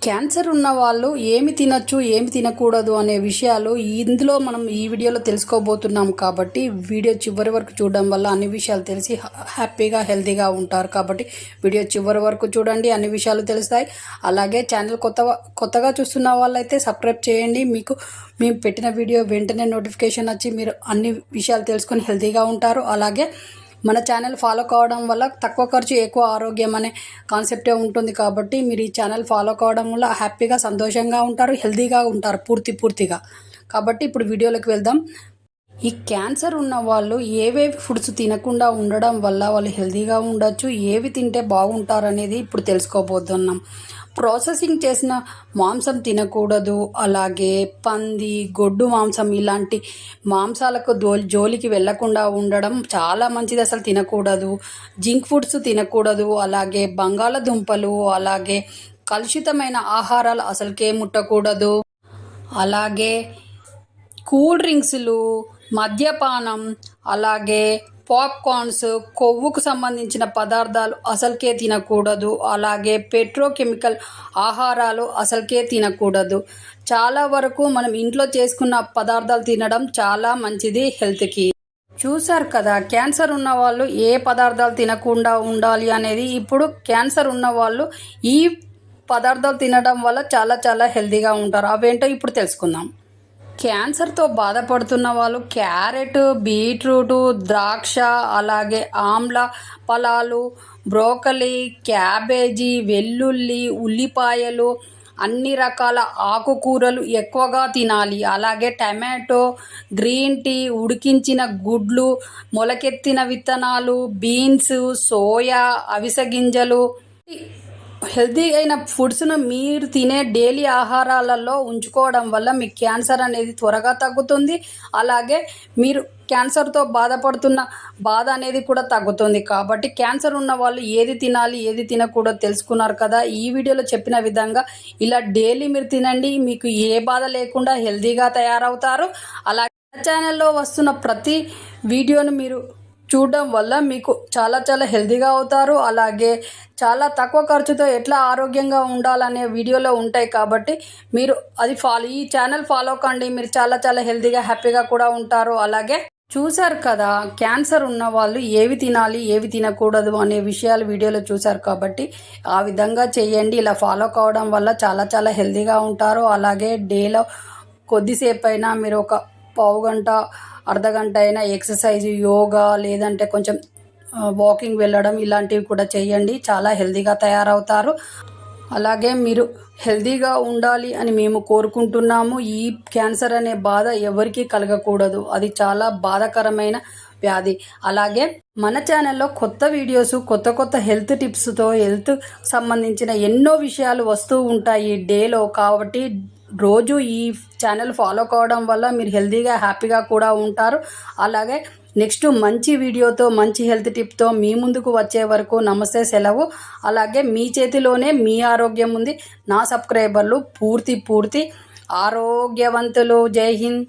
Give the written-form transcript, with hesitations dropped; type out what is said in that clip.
Cancer ఉన్న వాళ్ళు ఏమి తినొచ్చు ఏమి తినకూడదు అనే విషయాలు ఇందులో మనం ఈ వీడియోలో తెలుసుకోబోతున్నాం కాబట్టి వీడియో చివరి వరకు చూడడం వల్ల అన్ని విషయాలు తెలిసి హ్యాపీగా హెల్తీగా ఉంటారు. కాబట్టి వీడియో చివరి వరకు చూడండి, అన్ని విషయాలు తెలుస్తాయి. అలాగే ఛానల్ కొత్తగా చూస్తున్న వాళ్ళైతే సబ్స్క్రైబ్ చేయండి. మీకు మేము పెట్టిన వీడియో వెంటనే నోటిఫికేషన్ వచ్చి మీరు అన్ని విషయాలు తెలుసుకొని హెల్తీగా ఉంటారు. అలాగే మన ఛానల్ ఫాలో కావడం వల్ల తక్కువ ఖర్చు ఎక్కువ ఆరోగ్యం అనే కాన్సెప్టే ఉంటుంది. కాబట్టి మీరు ఈ ఛానల్ ఫాలో కావడం వల్ల హ్యాపీగా సంతోషంగా ఉంటారు, హెల్తీగా ఉంటారు పూర్తిగా. కాబట్టి ఇప్పుడు వీడియోలోకి వెళ్దాం. ఈ క్యాన్సర్ ఉన్న వాళ్ళు ఏవేవి ఫుడ్స్ తినకుండా ఉండడం వల్ల వాళ్ళు హెల్తీగా ఉండొచ్చు, ఏవి తింటే బాగుంటారు అనేది ఇప్పుడు తెలుసుకోబోతున్నాం. ప్రాసెసింగ్ చేసిన మాంసం తినకూడదు. అలాగే పంది, గొడ్డు మాంసం ఇలాంటి మాంసాలకు జోలికి వెళ్లకుండా ఉండడం చాలా మంచిది. అసలు తినకూడదు. జింక్ ఫుడ్స్ తినకూడదు. అలాగే బంగాళదుంపలు, అలాగే కలుషితమైన ఆహారాలు అసలుకే ముట్టకూడదు. అలాగే కూల్ డ్రింక్స్లు, మద్యపానం, అలాగే పాప్కార్న్స్, కొవ్వుకు సంబంధించిన పదార్థాలు అసలుకే తినకూడదు. అలాగే పెట్రోకెమికల్ ఆహారాలు అసలుకే తినకూడదు. చాలా వరకు మనం ఇంట్లో చేసుకున్న పదార్థాలు తినడం చాలా మంచిది హెల్త్కి. చూశారు కదా, క్యాన్సర్ ఉన్న వాళ్ళు ఏ పదార్థాలు తినకుండా ఉండాలి అనేది. ఇప్పుడు క్యాన్సర్ ఉన్న వాళ్ళు ఈ పదార్థాలు తినడం వల్ల చాలా హెల్తీగా ఉంటారు. అవేంటో ఇప్పుడు తెలుసుకుందాం. క్యాన్సర్తో బాధపడుతున్న వాళ్ళు క్యారెట్, బీట్రూటు, ద్రాక్ష, అలాగే ఆమ్ల ఫలాలు, బ్రోకలీ, క్యాబేజీ, వెల్లుల్లి, ఉల్లిపాయలు, అన్ని రకాల ఆకుకూరలు ఎక్కువగా తినాలి. అలాగే టమాటో, గ్రీన్ టీ, ఉడికించిన గుడ్లు, మొలకెత్తిన విత్తనాలు, బీన్స్, సోయా, అవిసె గింజలు, హెల్తీ అయిన ఫుడ్స్ను మీరు తినే డైలీ ఆహారాలలో ఉంచుకోవడం వల్ల మీ క్యాన్సర్ అనేది త్వరగా తగ్గుతుంది. అలాగే మీరు క్యాన్సర్తో బాధపడుతున్న బాధ అనేది కూడా తగ్గుతుంది. కాబట్టి క్యాన్సర్ ఉన్న వాళ్ళు ఏది తినాలి ఏది తినకూడదు తెలుసుకున్నారు కదా. ఈ వీడియోలో చెప్పిన విధంగా ఇలా డైలీ మీరు తినండి, మీకు ఏ బాధ లేకుండా హెల్తీగా తయారవుతారు. అలాగే ఛానల్లో వస్తున్న ప్రతి వీడియోను మీరు చూడడం వల్ల మీకు చాలా హెల్తీగా అవుతారు. అలాగే చాలా తక్కువ ఖర్చుతో ఎట్లా ఆరోగ్యంగా ఉండాలనే వీడియోలో ఉంటాయి. కాబట్టి మీరు అది ఈ ఛానల్ ఫాలో కండి, మీరు చాలా హెల్తీగా హ్యాపీగా కూడా ఉంటారు. అలాగే చూశారు కదా, క్యాన్సర్ ఉన్న వాళ్ళు ఏవి తినాలి ఏవి తినకూడదు అనే విషయాలు వీడియోలో చూశారు. కాబట్టి ఆ విధంగా చేయండి. ఇలా ఫాలో కావడం వల్ల చాలా హెల్తీగా ఉంటారు. అలాగే డేలో కొద్దిసేపు అయినా మీరు ఒక పావు గంట, అర్ధగంట అయినా ఎక్సర్సైజ్, యోగా, లేదంటే కొంచెం వాకింగ్ వెళ్ళడం ఇలాంటివి కూడా చేయండి. చాలా హెల్తీగా తయారవుతారు. అలాగే మీరు హెల్తీగా ఉండాలి అని మేము కోరుకుంటున్నాము. ఈ క్యాన్సర్ అనే బాధ ఎవరికీ కలగకూడదు, అది చాలా బాధాకరమైన వ్యాధి. అలాగే మన ఛానల్లో కొత్త వీడియోస్, కొత్త హెల్త్ టిప్స్తో హెల్త్ సంబంధించిన ఎన్నో విషయాలు వస్తూ ఉంటాయి డేలో. కాబట్టి రోజు ఈ ఛానల్ ఫాలో కావడం వల్ల మీరు హెల్తీగా హ్యాపీగా కూడా ఉంటారు. అలాగే నెక్స్ట్ మంచి వీడియోతో మంచి హెల్త్ టిప్తో మీ ముందుకు వచ్చే వరకు నమస్తే, సెలవు. అలాగే మీ చేతిలోనే మీ ఆరోగ్యం ఉంది. నా సబ్స్క్రైబర్లు పూర్తి ఆరోగ్యవంతులు. జై హింద్.